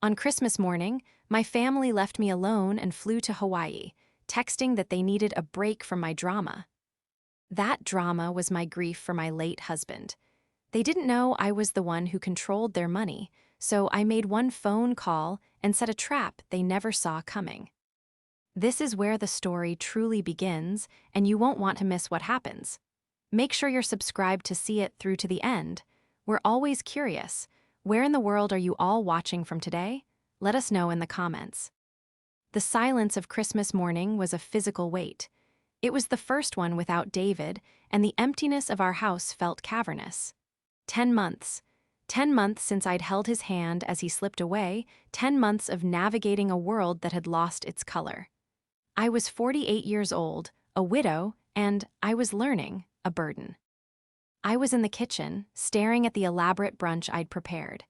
On Christmas morning, my family left me alone and flew to Hawaii, texting that they needed a break from my drama. That drama was my grief for my late husband. They didn't know I was the one who controlled their money, so I made one phone call and set a trap they never saw coming. This is where the story truly begins, and you won't want to miss what happens. Make sure you're subscribed to see it through to the end. We're always curious. Where in the world are you all watching from today? Let us know in the comments. The silence of Christmas morning was a physical weight. It was the first one without David, and the emptiness of our house felt cavernous. 10 months. 10 months since I'd held his hand as he slipped away, 10 months of navigating a world that had lost its color. I was 48 years old, a widow, and I was learning, a burden. I was in the kitchen, staring at the elaborate brunch I'd prepared.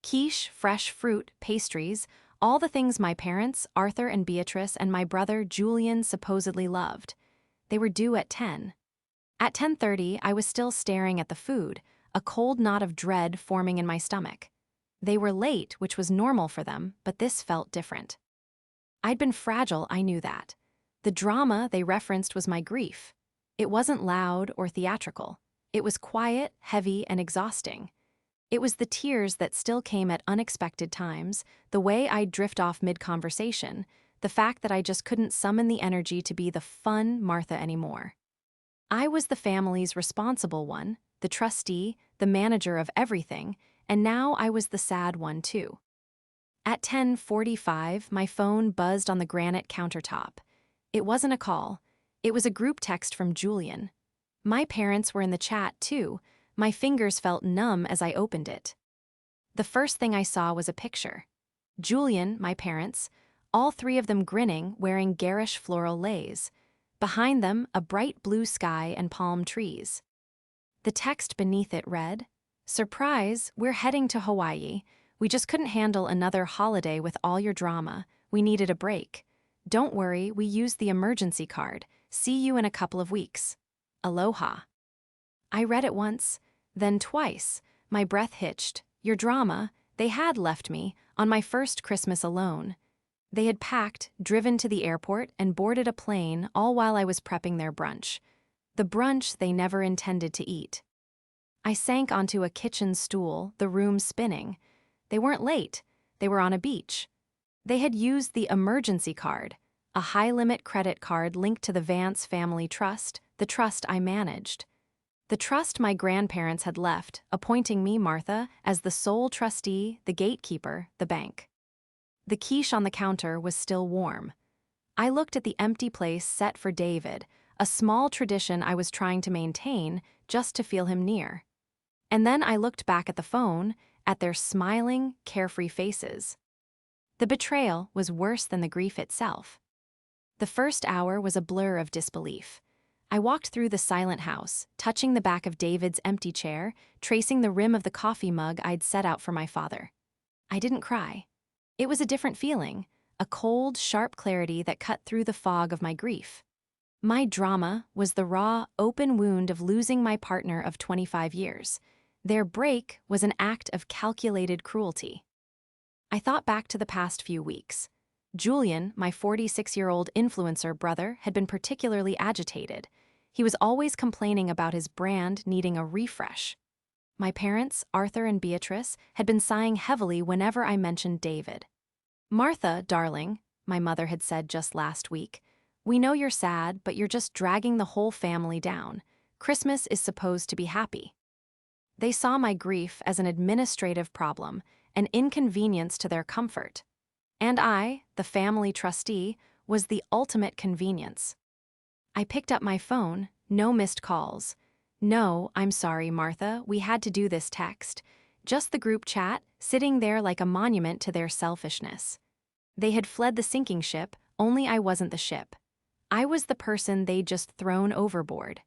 Quiche, fresh fruit, pastries, all the things my parents, Arthur and Beatrice, and my brother, Julian, supposedly loved. They were due at 10. At 10:30, I was still staring at the food, a cold knot of dread forming in my stomach. They were late, which was normal for them, but this felt different. I'd been fragile, I knew that. The drama they referenced was my grief. It wasn't loud or theatrical. It was quiet, heavy, and exhausting. It was the tears that still came at unexpected times, the way I'd drift off mid-conversation, the fact that I just couldn't summon the energy to be the fun Martha anymore. I was the family's responsible one, the trustee, the manager of everything, and now I was the sad one too. At 10:45, my phone buzzed on the granite countertop. It wasn't a call. It was a group text from Julian. My parents were in the chat too. My fingers felt numb as I opened it. The first thing I saw was a picture. Julian, my parents, all three of them grinning, wearing garish floral leis. Behind them, a bright blue sky and palm trees. The text beneath it read, "Surprise, we're heading to Hawaii. We just couldn't handle another holiday with all your drama. We needed a break. Don't worry, we used the emergency card. See you in a couple of weeks. Aloha." I read it once, then twice. My breath hitched. Your drama, they had left me, on my first Christmas alone. They had packed, driven to the airport, and boarded a plane, all while I was prepping their brunch. The brunch they never intended to eat. I sank onto a kitchen stool, the room spinning. They weren't late. They were on a beach. They had used the emergency card, a high-limit credit card linked to the Vance family trust, the trust I managed. The trust my grandparents had left, appointing me, Martha, as the sole trustee, the gatekeeper, the bank. The quiche on the counter was still warm. I looked at the empty place set for David, a small tradition I was trying to maintain just to feel him near. And then I looked back at the phone, at their smiling, carefree faces. The betrayal was worse than the grief itself. The first hour was a blur of disbelief. I walked through the silent house, touching the back of David's empty chair, tracing the rim of the coffee mug I'd set out for my father. I didn't cry. It was a different feeling, a cold, sharp clarity that cut through the fog of my grief. My drama was the raw, open wound of losing my partner of 25 years. Their break was an act of calculated cruelty. I thought back to the past few weeks. Julian, my 46-year-old influencer brother, had been particularly agitated. He was always complaining about his brand needing a refresh. My parents, Arthur and Beatrice, had been sighing heavily whenever I mentioned David. "Martha, darling," my mother had said just last week, "we know you're sad, but you're just dragging the whole family down. Christmas is supposed to be happy." They saw my grief as an administrative problem, an inconvenience to their comfort. And I, the family trustee, was the ultimate convenience. I picked up my phone, no missed calls. "No, I'm sorry, Martha, we had to do this text." Just the group chat, sitting there like a monument to their selfishness. They had fled the sinking ship, only I wasn't the ship. I was the person they'd just thrown overboard.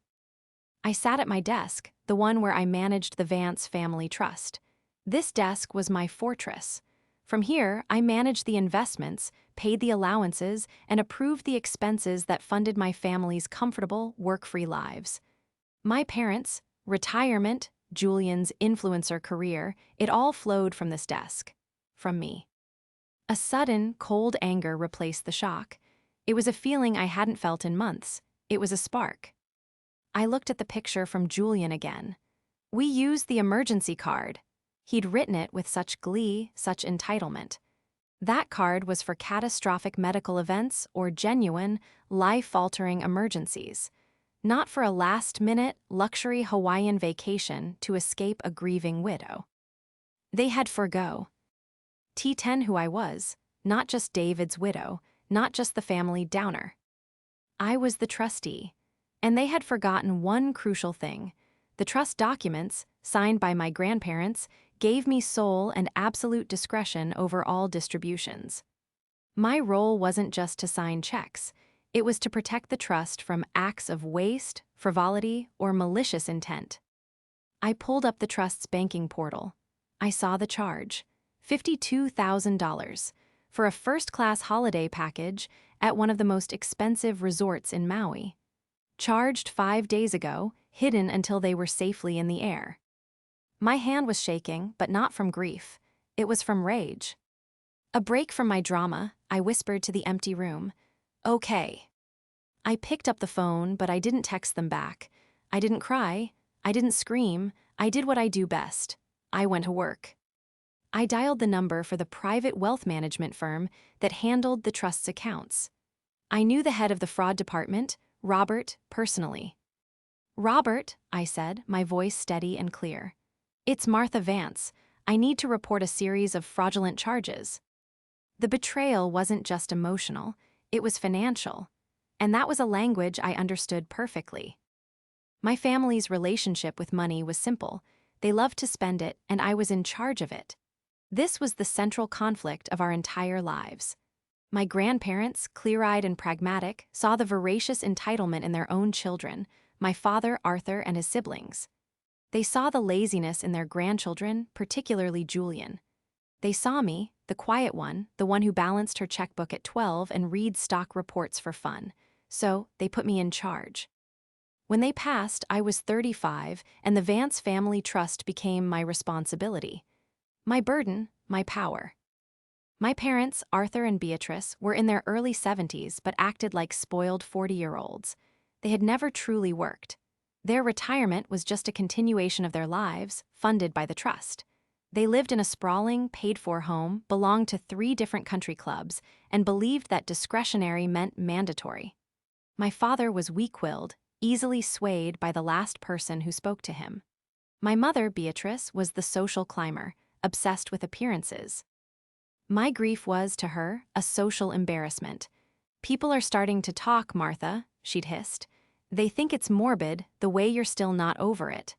I sat at my desk, the one where I managed the Vance family trust. This desk was my fortress. From here, I managed the investments, paid the allowances, and approved the expenses that funded my family's comfortable, work-free lives. My parents, retirement, Julian's influencer career, it all flowed from this desk. From me. A sudden, cold anger replaced the shock. It was a feeling I hadn't felt in months. It was a spark. I looked at the picture from Julian again. We used the emergency card. He'd written it with such glee, such entitlement. That card was for catastrophic medical events or genuine, life-altering emergencies, not for a last-minute, luxury Hawaiian vacation to escape a grieving widow. They had forgo. T10 who I was, not just David's widow, not just the family downer. I was the trustee, and they had forgotten one crucial thing. The trust documents, signed by my grandparents, gave me sole and absolute discretion over all distributions. My role wasn't just to sign checks. It was to protect the trust from acts of waste, frivolity, or malicious intent. I pulled up the trust's banking portal. I saw the charge, $52,000, for a first-class holiday package at one of the most expensive resorts in Maui. Charged 5 days ago, hidden until they were safely in the air. My hand was shaking, but not from grief. It was from rage. A break from my drama, I whispered to the empty room. Okay. I picked up the phone, but I didn't text them back. I didn't cry. I didn't scream. I did what I do best. I went to work. I dialed the number for the private wealth management firm that handled the trust's accounts. I knew the head of the fraud department, Robert, personally. Robert, I said, my voice steady and clear. It's Martha Vance. I need to report a series of fraudulent charges. The betrayal wasn't just emotional, it was financial. And that was a language I understood perfectly. My family's relationship with money was simple. They loved to spend it, and I was in charge of it. This was the central conflict of our entire lives. My grandparents, clear-eyed and pragmatic, saw the voracious entitlement in their own children, my father, Arthur, and his siblings. They saw the laziness in their grandchildren, particularly Julian. They saw me, the quiet one, the one who balanced her checkbook at 12 and reads stock reports for fun. So, they put me in charge. When they passed, I was 35, and the Vance Family Trust became my responsibility. My burden, my power. My parents, Arthur and Beatrice, were in their early 70s but acted like spoiled 40-year-olds. They had never truly worked. Their retirement was just a continuation of their lives, funded by the trust. They lived in a sprawling, paid-for home, belonged to 3 different country clubs, and believed that discretionary meant mandatory. My father was weak-willed, easily swayed by the last person who spoke to him. My mother, Beatrice, was the social climber, obsessed with appearances. My grief was, to her, a social embarrassment. People are starting to talk, Martha, she'd hissed. They think it's morbid, the way you're still not over it.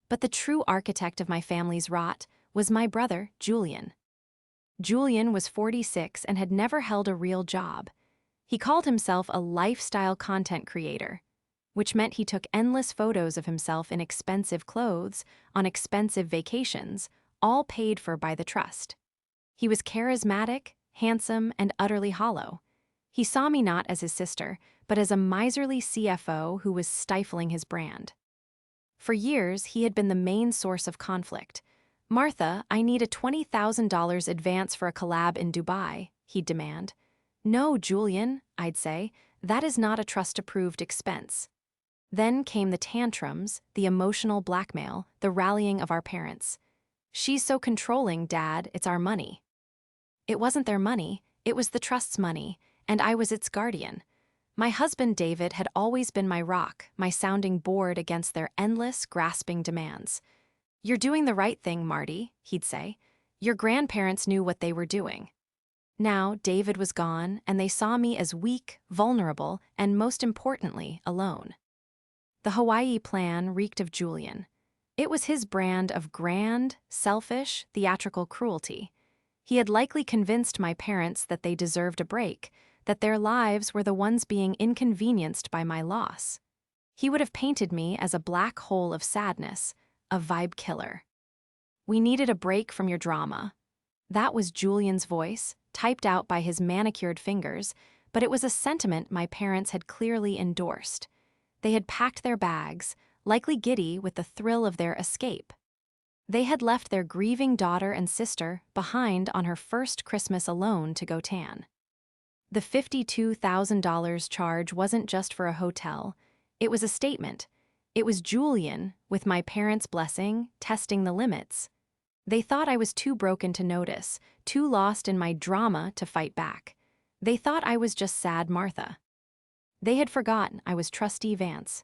But the true architect of my family's rot was my brother, Julian. Julian was 46 and had never held a real job. He called himself a lifestyle content creator, which meant he took endless photos of himself in expensive clothes, on expensive vacations, all paid for by the trust. He was charismatic, handsome, and utterly hollow. He saw me not as his sister, but as a miserly CFO who was stifling his brand. For years, he had been the main source of conflict. Martha, I need a $20,000 advance for a collab in Dubai, he'd demand. No, Julian, I'd say, that is not a trust-approved expense. Then came the tantrums, the emotional blackmail, the rallying of our parents. She's so controlling, Dad, it's our money. It wasn't their money, it was the trust's money, and I was its guardian. My husband David had always been my rock, my sounding board against their endless, grasping demands. You're doing the right thing, Marty, he'd say. Your grandparents knew what they were doing. Now, David was gone, and they saw me as weak, vulnerable, and most importantly, alone. The Hawaii plan reeked of Julian. It was his brand of grand, selfish, theatrical cruelty. He had likely convinced my parents that they deserved a break, that their lives were the ones being inconvenienced by my loss. He would have painted me as a black hole of sadness, a vibe killer. We needed a break from your drama. That was Julian's voice, typed out by his manicured fingers, but it was a sentiment my parents had clearly endorsed. They had packed their bags, likely giddy with the thrill of their escape. They had left their grieving daughter and sister behind on her first Christmas alone to go tan. The $52,000 charge wasn't just for a hotel, it was a statement. It was Julian, with my parents' blessing, testing the limits. They thought I was too broken to notice, too lost in my drama to fight back. They thought I was just sad Martha. They had forgotten I was Trustee Vance.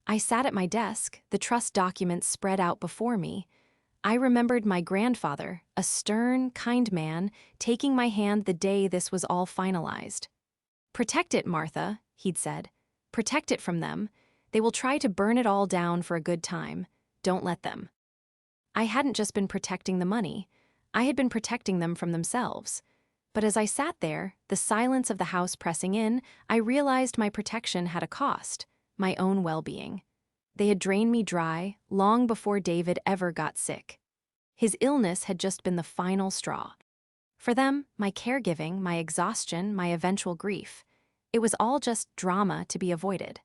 I sat at my desk, the trust documents spread out before me. I remembered my grandfather, a stern, kind man, taking my hand the day this was all finalized. "Protect it, Martha," he'd said. "Protect it from them. They will try to burn it all down for a good time. Don't let them." I hadn't just been protecting the money. I had been protecting them from themselves. But as I sat there, the silence of the house pressing in, I realized my protection had a cost, my own well-being. They had drained me dry long before David ever got sick. His illness had just been the final straw. For them, my caregiving, my exhaustion, my eventual grief, it was all just drama to be avoided.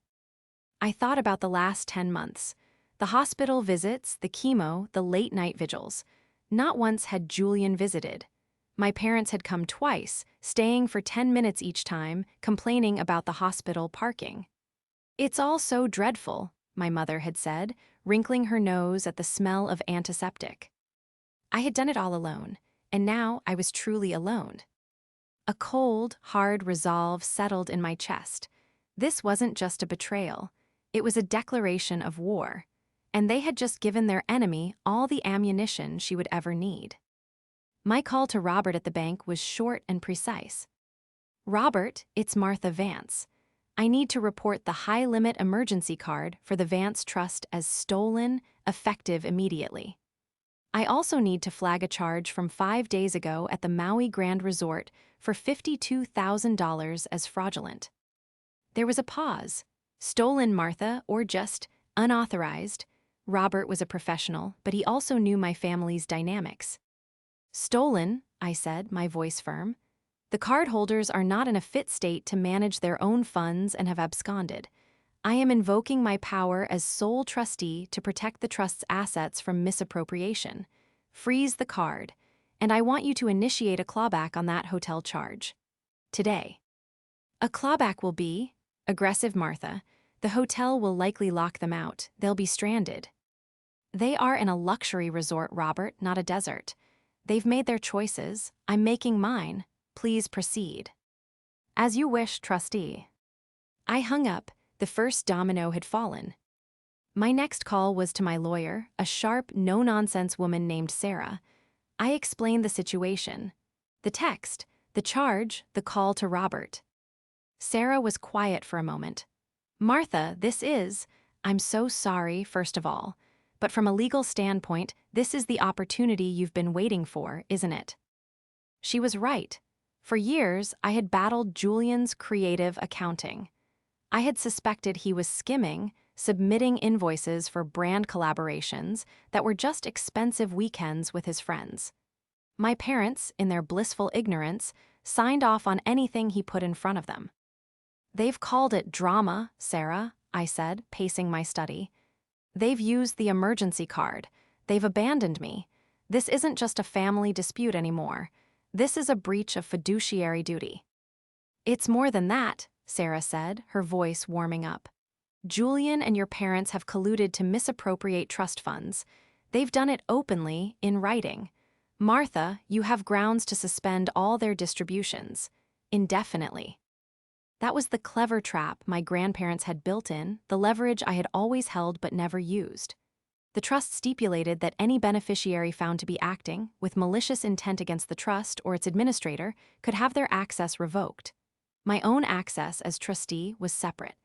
I thought about the last 10 months. The hospital visits, the chemo, the late-night vigils. Not once had Julian visited. My parents had come twice, staying for 10 minutes each time, complaining about the hospital parking. "It's all so dreadful," my mother had said, wrinkling her nose at the smell of antiseptic. I had done it all alone, and now I was truly alone. A cold, hard resolve settled in my chest. This wasn't just a betrayal. It was a declaration of war, and they had just given their enemy all the ammunition she would ever need. My call to Robert at the bank was short and precise. "Robert, it's Martha Vance. I need to report the high-limit emergency card for the Vance Trust as stolen, effective immediately. I also need to flag a charge from 5 days ago at the Maui Grand Resort for $52,000 as fraudulent." There was a pause. Stolen, Martha, or just unauthorized? Robert was a professional, but he also knew my family's dynamics. "Stolen," I said, my voice firm. "The cardholders are not in a fit state to manage their own funds and have absconded. I am invoking my power as sole trustee to protect the trust's assets from misappropriation. Freeze the card, and I want you to initiate a clawback on that hotel charge. Today." "A clawback will be," aggressive Martha, "the hotel will likely lock them out. They'll be stranded." "They are in a luxury resort, Robert, not a desert. They've made their choices. I'm making mine. Please proceed." "As you wish, trustee." I hung up. The first domino had fallen. My next call was to my lawyer, a sharp, no-nonsense woman named Sarah. I explained the situation. The text, the charge, the call to Robert. Sarah was quiet for a moment. "Martha, I'm so sorry, first of all. But from a legal standpoint, this is the opportunity you've been waiting for, isn't it?" She was right. For years, I had battled Julian's creative accounting. I had suspected he was skimming, submitting invoices for brand collaborations that were just expensive weekends with his friends. My parents, in their blissful ignorance, signed off on anything he put in front of them. "They've called it drama, Sarah," I said, pacing my study. "They've used the emergency card. They've abandoned me. This isn't just a family dispute anymore. This is a breach of fiduciary duty." "It's more than that," Sarah said, her voice warming up. "Julian and your parents have colluded to misappropriate trust funds. They've done it openly, in writing. Martha, you have grounds to suspend all their distributions. Indefinitely." That was the clever trap my grandparents had built in, the leverage I had always held but never used. The trust stipulated that any beneficiary found to be acting with malicious intent against the trust or its administrator could have their access revoked. My own access as trustee was separate.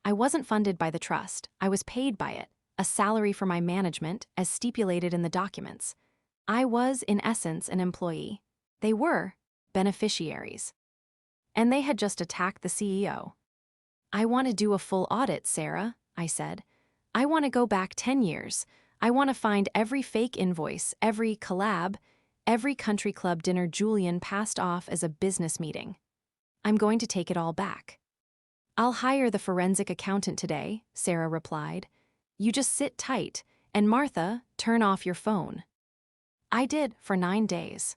I wasn't funded by the trust, I was paid by it, a salary for my management as stipulated in the documents. I was, in essence, an employee. They were beneficiaries. And they had just attacked the CEO. "I want to do a full audit, Sarah," I said. "I want to go back 10 years. I want to find every fake invoice, every collab, every country club dinner Julian passed off as a business meeting. I'm going to take it all back." "I'll hire the forensic accountant today," Sarah replied. "You just sit tight, and Martha, turn off your phone. I did for 9 days.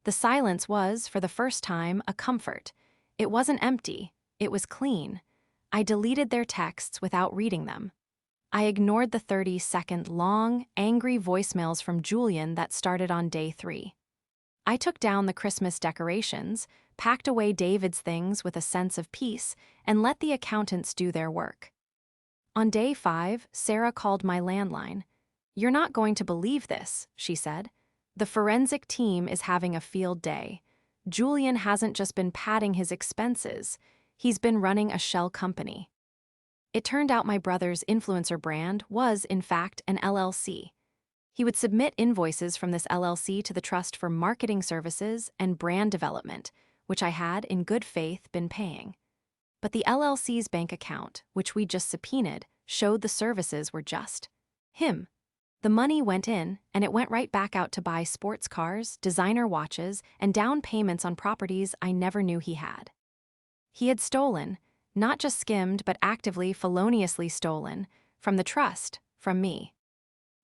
The silence was, for the first time, a comfort. It wasn't empty, it was clean. I deleted their texts without reading them. I ignored the 30-second long, angry voicemails from Julian that started on day 3. I took down the Christmas decorations, packed away David's things with a sense of peace, and let the accountants do their work. On day 5, Sarah called my landline. "You're not going to believe this," she said. "The forensic team is having a field day. Julian hasn't just been padding his expenses, he's been running a shell company." It turned out my brother's influencer brand was, in fact, an LLC. He would submit invoices from this LLC to the trust for marketing services and brand development, which I had, in good faith, been paying. But the LLC's bank account, which we just subpoenaed, showed the services were just him. The money went in, and it went right back out to buy sports cars, designer watches, and down payments on properties I never knew he had. He had stolen, not just skimmed but actively, feloniously stolen, from the trust, from me.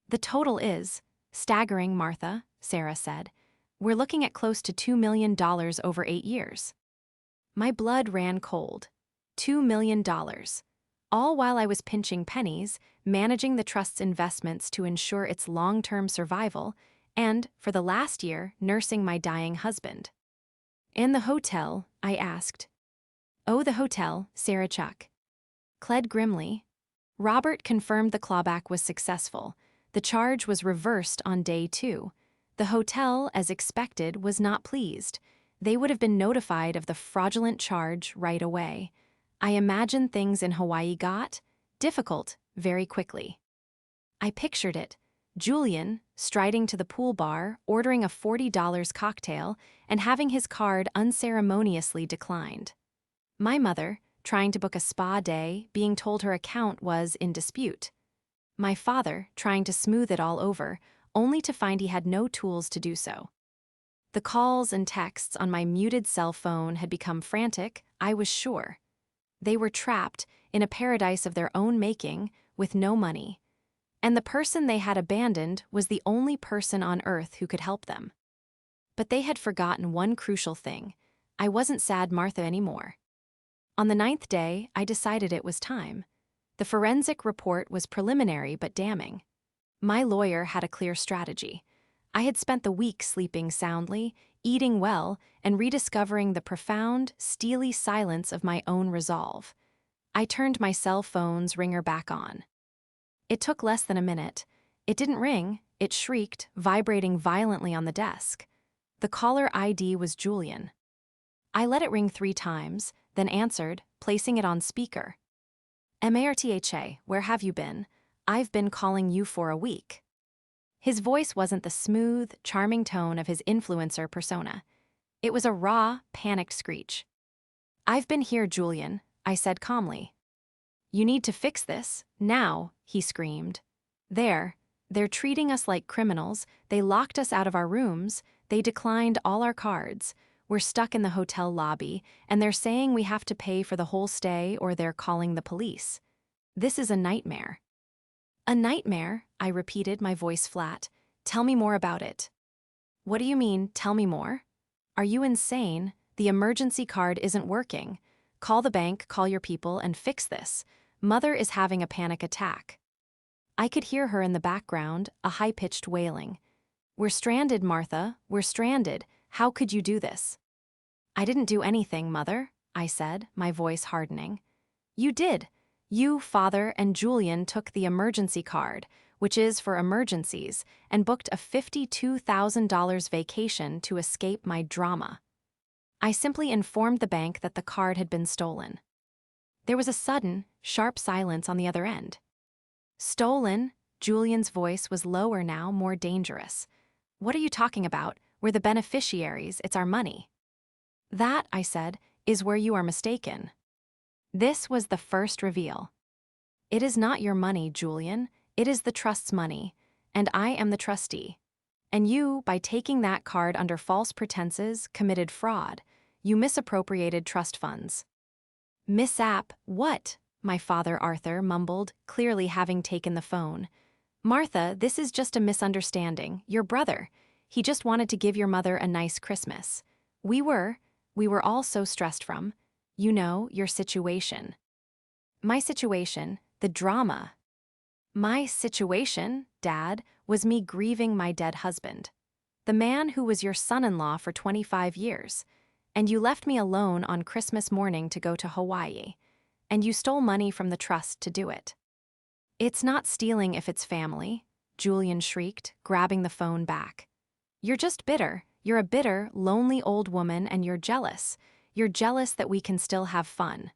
"The total is staggering, Martha," Sarah said. "We're looking at close to $2 million over 8 years. My blood ran cold. $2 million. All while I was pinching pennies, managing the trust's investments to ensure its long-term survival, and, for the last year, nursing my dying husband. "In the hotel?" I asked. "Oh, the hotel," Sarah clad grimly. Robert confirmed the clawback was successful. The charge was reversed on day 2. The hotel, as expected, was not pleased. They would have been notified of the fraudulent charge right away. I imagine things in Hawaii got difficult very quickly. I pictured it. Julian, striding to the pool bar, ordering a $40 cocktail, and having his card unceremoniously declined. My mother, trying to book a spa day, being told her account was in dispute. My father, trying to smooth it all over, only to find he had no tools to do so. The calls and texts on my muted cell phone had become frantic, I was sure. They were trapped in a paradise of their own making, with no money. And the person they had abandoned was the only person on earth who could help them. But they had forgotten one crucial thing. I wasn't sad Martha anymore. On the 9th day, I decided it was time. The forensic report was preliminary but damning. My lawyer had a clear strategy. I had spent the week sleeping soundly, eating well, and rediscovering the profound, steely silence of my own resolve. I turned my cell phone's ringer back on. It took less than a minute. It didn't ring, it shrieked, vibrating violently on the desk. The caller ID was Julian. I let it ring 3 times, then answered, placing it on speaker. "Martha, where have you been? I've been calling you for a week." His voice wasn't the smooth, charming tone of his influencer persona. It was a raw, panicked screech. "I've been here, Julian," I said calmly. "You need to fix this, now," he screamed. They're treating us like criminals, they locked us out of our rooms, they declined all our cards. We're stuck in the hotel lobby, and they're saying we have to pay for the whole stay or they're calling the police. This is a nightmare." "A nightmare?" I repeated, my voice flat. "Tell me more about it." "What do you mean, tell me more? Are you insane? The emergency card isn't working. Call the bank, call your people, and fix this. Mother is having a panic attack." I could hear her in the background, a high-pitched wailing. "We're stranded, Martha, we're stranded. How could you do this?" "I didn't do anything, Mother," I said, my voice hardening. "You did. You, Father, and Julian took the emergency card, which is for emergencies, and booked a $52,000 vacation to escape my drama." I simply informed the bank that the card had been stolen. There was a sudden, sharp silence on the other end. "Stolen?" Julian's voice was lower now, more dangerous. "What are you talking about? We're the beneficiaries, it's our money." "That," I said, "is where you are mistaken." This was the first reveal. "It is not your money, Julian. It is the trust's money, and I am the trustee. And you, by taking that card under false pretenses, committed fraud. You misappropriated trust funds." "What?" my father Arthur mumbled, clearly having taken the phone. Martha, this is just a misunderstanding. Your brother. He just wanted to give your mother a nice Christmas. We were all so stressed from, your situation. My situation, the drama. My situation, Dad, was me grieving my dead husband. The man who was your son-in-law for 25 years. And you left me alone on Christmas morning to go to Hawaii. And you stole money from the trust to do it. It's not stealing if it's family, Julian shrieked, grabbing the phone back. You're just bitter. You're a bitter, lonely old woman and you're jealous. You're jealous that we can still have fun.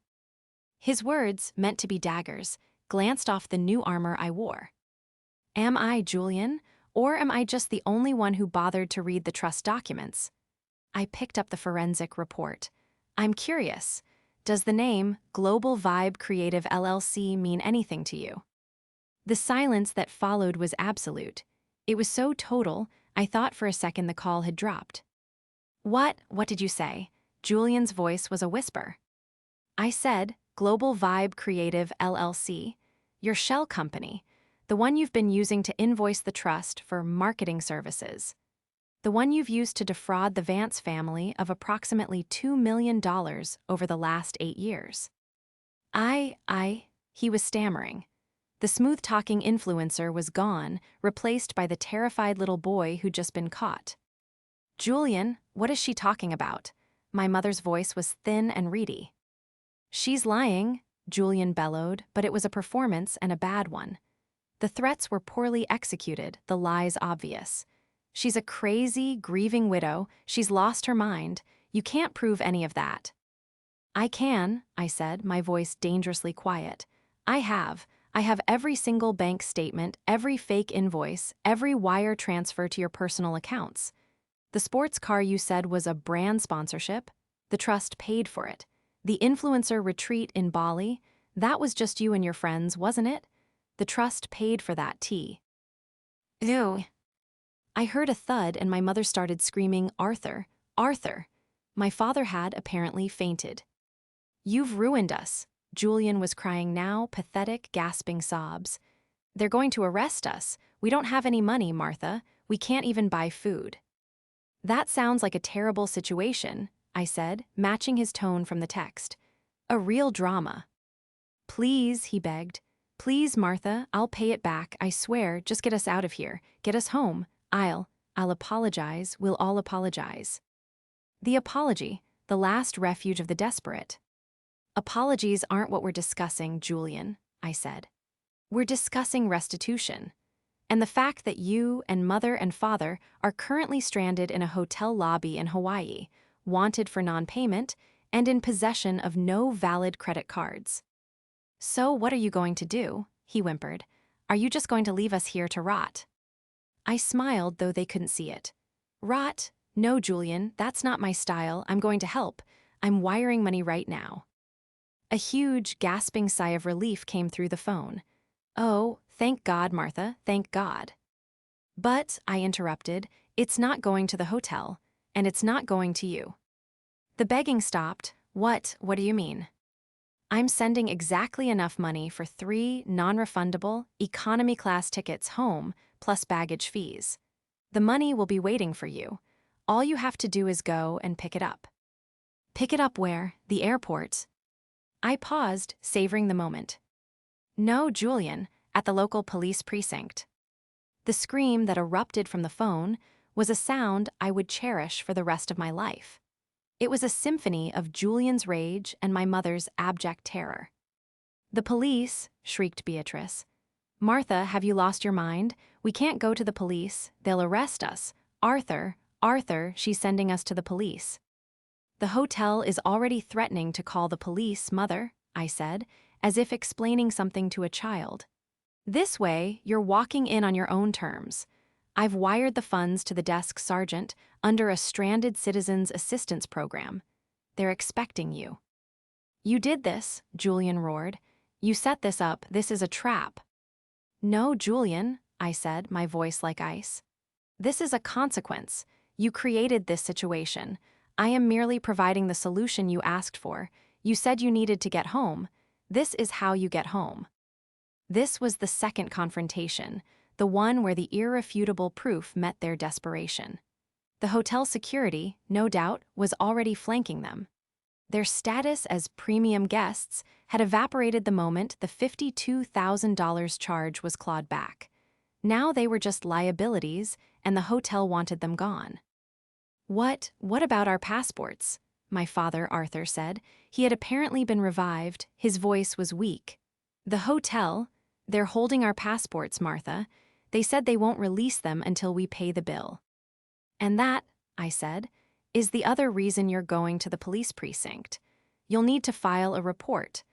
His words, meant to be daggers, glanced off the new armor I wore. Am I Julian, or am I just the only one who bothered to read the trust documents? I picked up the forensic report. I'm curious. Does the name Global Vibe Creative LLC mean anything to you? The silence that followed was absolute. It was so total, I thought for a second the call had dropped. What did you say? Julian's voice was a whisper. I said, Global Vibe Creative LLC, your shell company, the one you've been using to invoice the trust for marketing services. The one you've used to defraud the Vance family of approximately $2 million over the last 8 years. He was stammering. The smooth-talking influencer was gone, replaced by the terrified little boy who'd just been caught. Julian, what is she talking about? My mother's voice was thin and reedy. She's lying, Julian bellowed, but it was a performance and a bad one. The threats were poorly executed, the lies obvious. She's a crazy, grieving widow. She's lost her mind. You can't prove any of that. I can, I said, my voice dangerously quiet. I have every single bank statement, every fake invoice, every wire transfer to your personal accounts. The sports car you said was a brand sponsorship. The trust paid for it. The influencer retreat in Bali, that was just you and your friends, wasn't it? The trust paid for that tea. Ew. I heard a thud and my mother started screaming, Arthur, Arthur. My father had apparently fainted. You've ruined us. Julian was crying now, pathetic, gasping sobs. They're going to arrest us. We don't have any money, Martha. We can't even buy food. That sounds like a terrible situation, I said, matching his tone from the text. A real drama. Please, he begged. Please, Martha, I'll pay it back, I swear, just get us out of here. Get us home. I'll apologize, we'll all apologize. The apology, the last refuge of the desperate. Apologies aren't what we're discussing, Julian, I said. We're discussing restitution. And the fact that you and mother and father are currently stranded in a hotel lobby in Hawaii, wanted for non-payment, and in possession of no valid credit cards. So what are you going to do? He whimpered. Are you just going to leave us here to rot? I smiled, though they couldn't see it. Rot? No, Julian, that's not my style. I'm going to help. I'm wiring money right now. A huge, gasping sigh of relief came through the phone. Oh, thank God, Martha, thank God. But, I interrupted, it's not going to the hotel, and it's not going to you. The begging stopped. What do you mean? I'm sending exactly enough money for 3 non-refundable, economy-class tickets home, plus baggage fees. The money will be waiting for you. All you have to do is go and pick it up. Pick it up where? The airport. I paused, savoring the moment. No, Julian, at the local police precinct. The scream that erupted from the phone was a sound I would cherish for the rest of my life. It was a symphony of Julian's rage and my mother's abject terror. The police, shrieked Beatrice. Martha, have you lost your mind? We can't go to the police. They'll arrest us. Arthur, she's sending us to the police. The hotel is already threatening to call the police, Mother, I said, as if explaining something to a child. This way, you're walking in on your own terms. I've wired the funds to the desk sergeant under a Stranded Citizens Assistance Program. They're expecting you. You did this, Julian roared. You set this up. This is a trap. No, Julian, I said, my voice like ice. This is a consequence. You created this situation. I am merely providing the solution you asked for. You said you needed to get home. This is how you get home. This was the second confrontation, the one where the irrefutable proof met their desperation. The hotel security, no doubt, was already flanking them. Their status as premium guests had evaporated the moment the $52,000 charge was clawed back. Now they were just liabilities, and the hotel wanted them gone. What about our passports? My father, Arthur, said. He had apparently been revived. His voice was weak. The hotel, they're holding our passports, Martha. They said they won't release them until we pay the bill. And that, I said, is the other reason you're going to the police precinct. You'll need to file a report.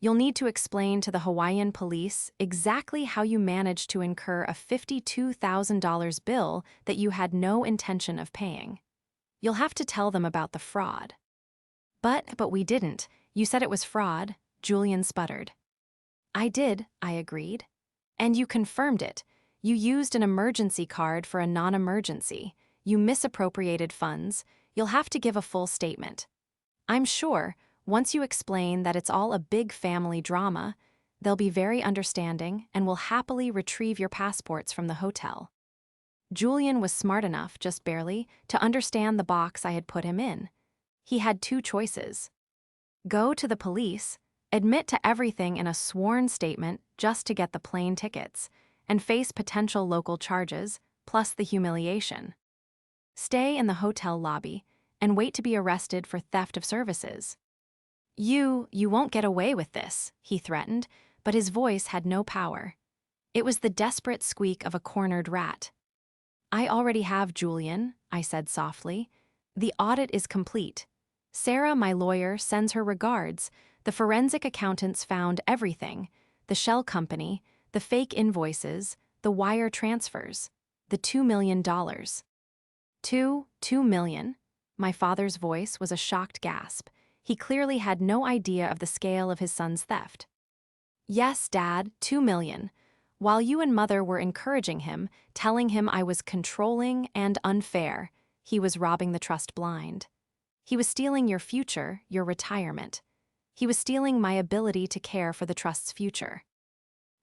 You'll need to explain to the Hawaiian police exactly how you managed to incur a $52,000 bill that you had no intention of paying. You'll have to tell them about the fraud. But we didn't. You said it was fraud, Julian sputtered. I did, I agreed. And you confirmed it. You used an emergency card for a non-emergency. You misappropriated funds. You'll have to give a full statement. I'm sure, once you explain that it's all a big family drama, they'll be very understanding and will happily retrieve your passports from the hotel. Julian was smart enough, just barely, to understand the box I had put him in. He had two choices. Go to the police, admit to everything in a sworn statement just to get the plane tickets, and face potential local charges, plus the humiliation. Stay in the hotel lobby and wait to be arrested for theft of services. You won't get away with this, he threatened, but his voice had no power. It was the desperate squeak of a cornered rat. I already have, Julian, I said softly. The audit is complete. Sarah, my lawyer, sends her regards. The forensic accountants found everything: the shell company, the fake invoices, the wire transfers, the $2 million. $2 million? My father's voice was a shocked gasp. He clearly had no idea of the scale of his son's theft. Yes, Dad, $2 million. While you and Mother were encouraging him, telling him I was controlling and unfair, he was robbing the trust blind. He was stealing your future, your retirement. He was stealing my ability to care for the trust's future.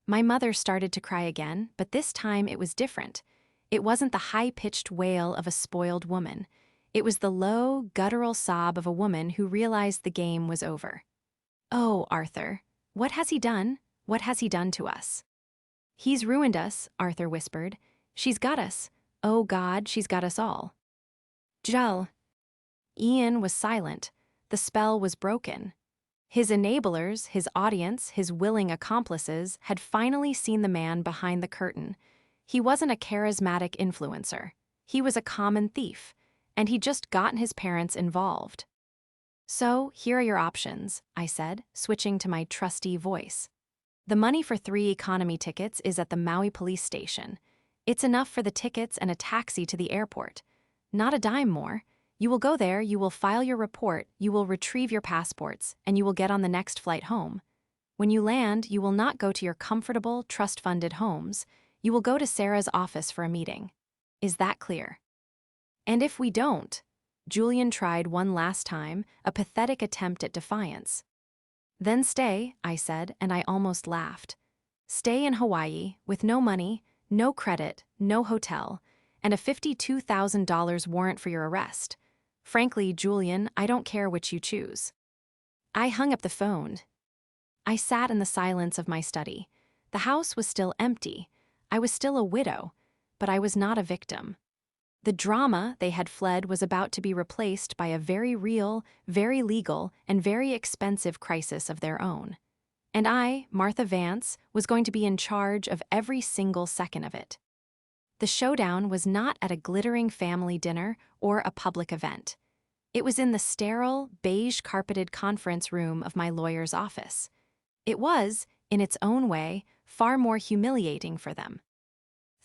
My mother started to cry again, but this time it was different. It wasn't the high-pitched wail of a spoiled woman. It was the low, guttural sob of a woman who realized the game was over. Oh, Arthur, what has he done? What has he done to us? He's ruined us, Arthur whispered. She's got us. Oh God, she's got us all. Jul. Ian was silent. The spell was broken. His enablers, his audience, his willing accomplices had finally seen the man behind the curtain. He wasn't a charismatic influencer. He was a common thief, and he'd just gotten his parents involved. So, here are your options, I said, switching to my trustee voice. The money for 3 economy tickets is at the Maui police station. It's enough for the tickets and a taxi to the airport. Not a dime more. You will go there, you will file your report, you will retrieve your passports, and you will get on the next flight home. When you land, you will not go to your comfortable, trust-funded homes. You will go to Sarah's office for a meeting. Is that clear? And if we don't? Julian tried one last time, a pathetic attempt at defiance. Then stay, I said, and I almost laughed. Stay in Hawaii, with no money, no credit, no hotel, and a $52,000 warrant for your arrest. Frankly, Julian, I don't care which you choose. I hung up the phone. I sat in the silence of my study. The house was still empty. I was still a widow, but I was not a victim. The drama they had fled was about to be replaced by a very real, very legal, and very expensive crisis of their own. And I, Martha Vance, was going to be in charge of every single second of it. The showdown was not at a glittering family dinner or a public event. It was in the sterile, beige-carpeted conference room of my lawyer's office. It was, in its own way, far more humiliating for them.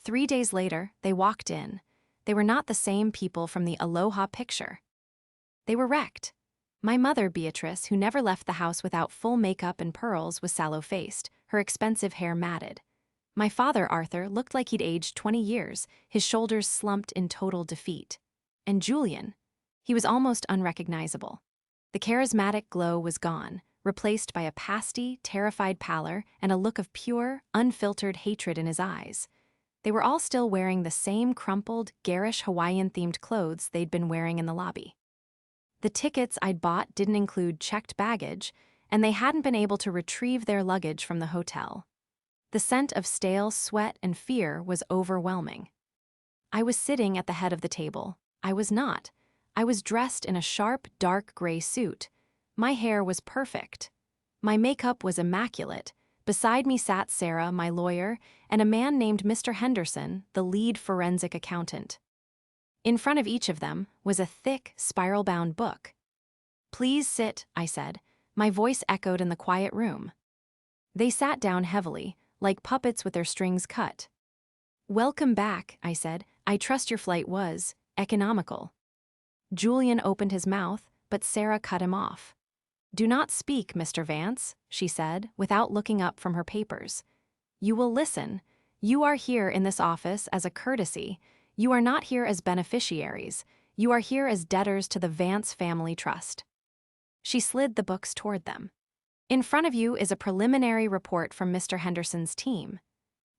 3 days later, they walked in. They were not the same people from the Aloha picture. They were wrecked. My mother, Beatrice, who never left the house without full makeup and pearls, was sallow-faced, her expensive hair matted. My father, Arthur, looked like he'd aged 20 years, his shoulders slumped in total defeat. And Julian, he was almost unrecognizable. The charismatic glow was gone, replaced by a pasty, terrified pallor and a look of pure, unfiltered hatred in his eyes. They were all still wearing the same crumpled, garish Hawaiian-themed clothes they'd been wearing in the lobby. The tickets I'd bought didn't include checked baggage, and they hadn't been able to retrieve their luggage from the hotel. The scent of stale sweat and fear was overwhelming. I was sitting at the head of the table. I was not. I was dressed in a sharp, dark gray suit. My hair was perfect. My makeup was immaculate. Beside me sat Sarah, my lawyer, and a man named Mr. Henderson, the lead forensic accountant. In front of each of them was a thick, spiral-bound book. "Please sit," I said. My voice echoed in the quiet room. They sat down heavily, like puppets with their strings cut. "Welcome back," I said. "I trust your flight was economical." Julian opened his mouth, but Sarah cut him off. "Do not speak, Mr. Vance," she said, without looking up from her papers. "You will listen. You are here in this office as a courtesy. You are not here as beneficiaries. You are here as debtors to the Vance Family Trust." She slid the books toward them. "In front of you is a preliminary report from Mr. Henderson's team.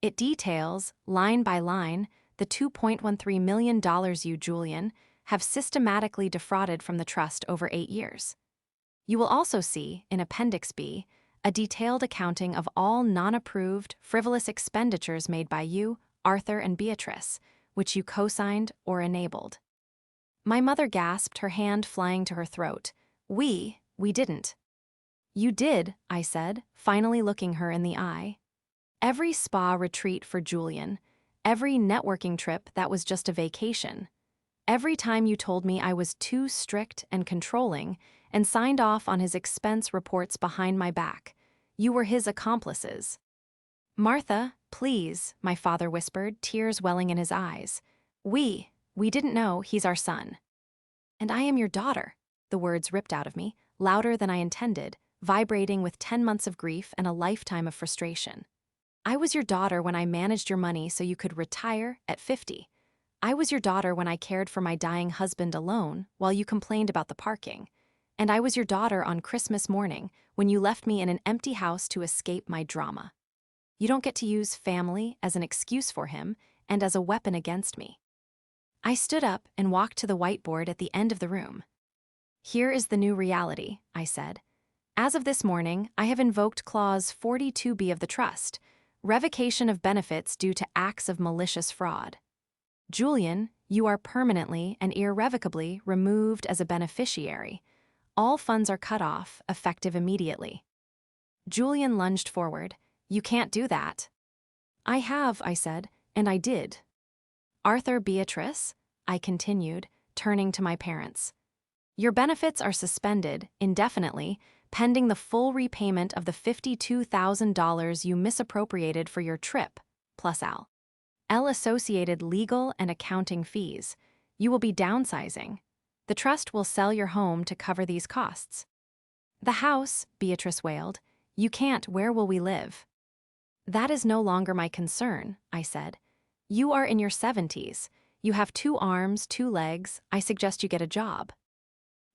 It details, line by line, the $2.13 million you, Julian, have systematically defrauded from the trust over 8 years. You will also see, in Appendix B, a detailed accounting of all non-approved, frivolous expenditures made by you, Arthur and Beatrice, which you co-signed or enabled." My mother gasped, her hand flying to her throat. We didn't." "You did," I said, finally looking her in the eye. "Every spa retreat for Julian, every networking trip that was just a vacation. Every time you told me I was too strict and controlling and signed off on his expense reports behind my back. You were his accomplices." "Martha, please," my father whispered, tears welling in his eyes. We didn't know he's our son." "And I am your daughter," the words ripped out of me, louder than I intended, vibrating with 10 months of grief and a lifetime of frustration. "I was your daughter when I managed your money so you could retire at 50. I was your daughter when I cared for my dying husband alone while you complained about the parking. And I was your daughter on Christmas morning when you left me in an empty house to escape my drama. You don't get to use family as an excuse for him and as a weapon against me." I stood up and walked to the whiteboard at the end of the room. "Here is the new reality," I said. "As of this morning, I have invoked Clause 42B of the trust, revocation of benefits due to acts of malicious fraud. Julian, you are permanently and irrevocably removed as a beneficiary. All funds are cut off, effective immediately." Julian lunged forward. "You can't do that." "I have," I said, "and I did." "Arthur, Beatrice," I continued, turning to my parents. "Your benefits are suspended, indefinitely, pending the full repayment of the $52,000 you misappropriated for your trip, plus L associated legal and accounting fees. You will be downsizing. The trust will sell your home to cover these costs." "The house," Beatrice wailed. "You can't. Where will we live?" "That is no longer my concern," I said. "You are in your 70s. You have 2 arms, 2 legs. I suggest you get a job."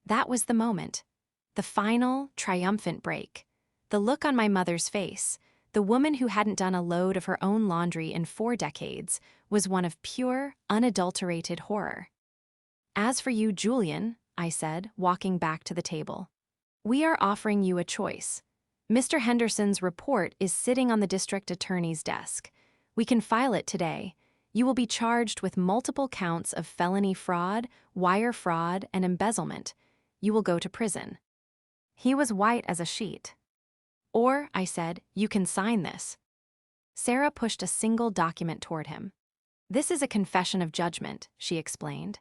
That was the moment. The final, triumphant break. The look on my mother's face, the woman who hadn't done a load of her own laundry in 4 decades, was one of pure, unadulterated horror. "As for you, Julian," I said, walking back to the table, "we are offering you a choice. Mr. Henderson's report is sitting on the district attorney's desk. We can file it today. You will be charged with multiple counts of felony fraud, wire fraud, and embezzlement. You will go to prison." He was white as a sheet. "Or," I said, "you can sign this." Sarah pushed a single document toward him. "This is a confession of judgment," she explained.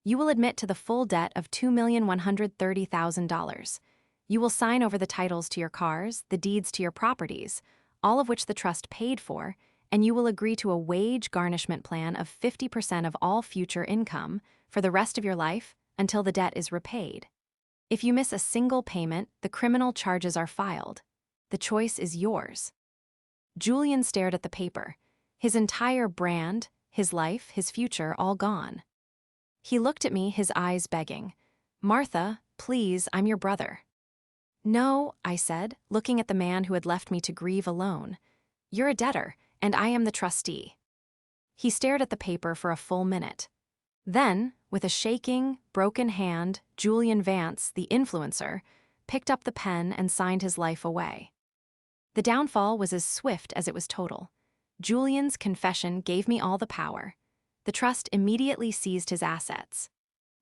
"You will admit to the full debt of $2,130,000. You will sign over the titles to your cars, the deeds to your properties, all of which the trust paid for, and you will agree to a wage garnishment plan of 50% of all future income for the rest of your life until the debt is repaid. If you miss a single payment, the criminal charges are filed. The choice is yours." Julian stared at the paper, his entire brand, his life, his future, all gone. He looked at me, his eyes begging. "Martha, please, I'm your brother." "No," I said, looking at the man who had left me to grieve alone. "You're a debtor, and I am the trustee." He stared at the paper for a full minute. Then, with a shaking, broken hand, Julian Vance, the influencer, picked up the pen and signed his life away. The downfall was as swift as it was total. Julian's confession gave me all the power. The trust immediately seized his assets.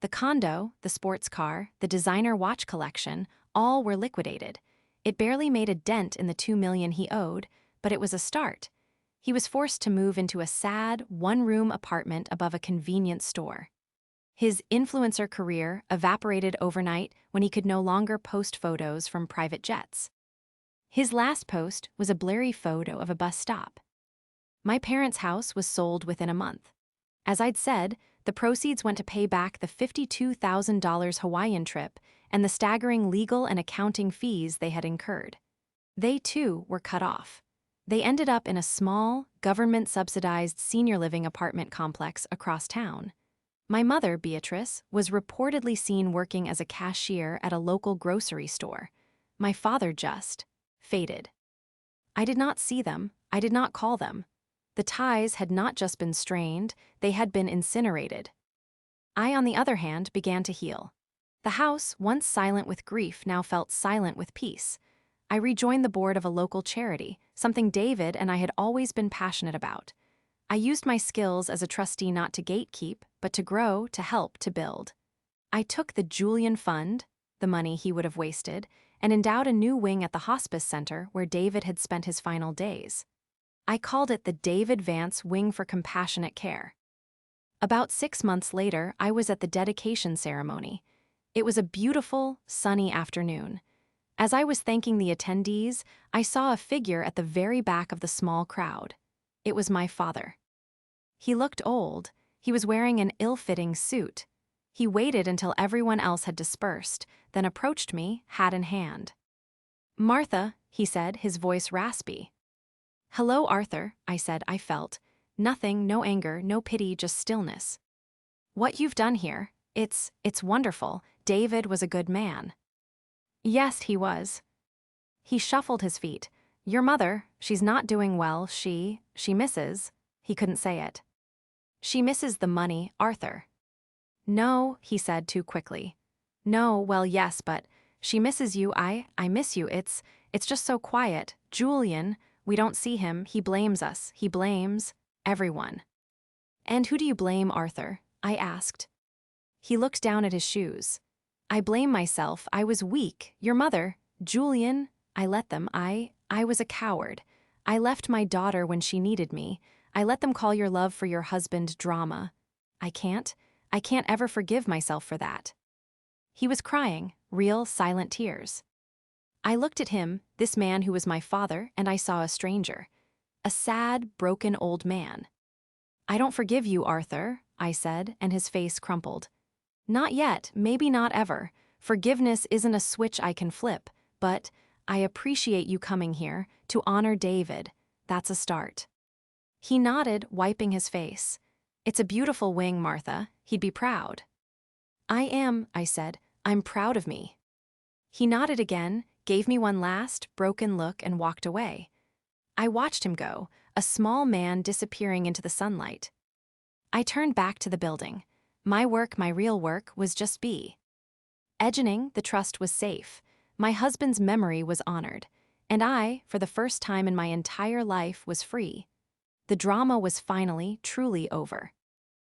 The condo, the sports car, the designer watch collection, all were liquidated. It barely made a dent in the $2 million he owed, but it was a start. He was forced to move into a sad, one-room apartment above a convenience store. His influencer career evaporated overnight when he could no longer post photos from private jets. His last post was a blurry photo of a bus stop. My parents' house was sold within a month. As I'd said, the proceeds went to pay back the $52,000 Hawaiian trip and the staggering legal and accounting fees they had incurred. They, too, were cut off. They ended up in a small, government-subsidized senior living apartment complex across town. My mother, Beatrice, was reportedly seen working as a cashier at a local grocery store. My father just faded. I did not see them. I did not call them. The ties had not just been strained, they had been incinerated. I, on the other hand, began to heal. The house, once silent with grief, now felt silent with peace. I rejoined the board of a local charity, something David and I had always been passionate about. I used my skills as a trustee not to gatekeep, but to grow, to help, to build. I took the Julian Fund, the money he would have wasted, and endowed a new wing at the hospice center where David had spent his final days. I called it the David Vance Wing for Compassionate Care. About 6 months later, I was at the dedication ceremony. It was a beautiful, sunny afternoon. As I was thanking the attendees, I saw a figure at the very back of the small crowd. It was my father. He looked old. He was wearing an ill-fitting suit. He waited until everyone else had dispersed, then approached me, hat in hand. "Martha," he said, his voice raspy. "Hello, Arthur," I said. I felt nothing, no anger, no pity, just stillness. "What you've done here, it's wonderful. David was a good man." "Yes, he was." He shuffled his feet. "Your mother, she's not doing well. She misses." He couldn't say it. "She misses the money, Arthur." "No," he said too quickly. "No, well, yes, but she misses you. I miss you. It's just so quiet. Julian, we don't see him. He blames us. He blames everyone." "And who do you blame, Arthur?" I asked. He looked down at his shoes. "I blame myself. I was weak. Your mother, Julian, I let them. I was a coward. I left my daughter when she needed me. I let them call your love for your husband drama. I can't ever forgive myself for that." He was crying, real, silent tears. I looked at him, this man who was my father, and I saw a stranger. A sad, broken old man. "I don't forgive you, Arthur," I said, and his face crumpled. "Not yet, maybe not ever. Forgiveness isn't a switch I can flip, but I appreciate you coming here to honor David. That's a start." He nodded, wiping his face. "It's a beautiful wing, Martha. He'd be proud." "I am," I said. "I'm proud of me." He nodded again, gave me one last, broken look, and walked away. I watched him go, a small man disappearing into the sunlight. I turned back to the building. My work, my real work, was just edging, the trust was safe. My husband's memory was honored. And I, for the first time in my entire life, was free. The drama was finally, truly over.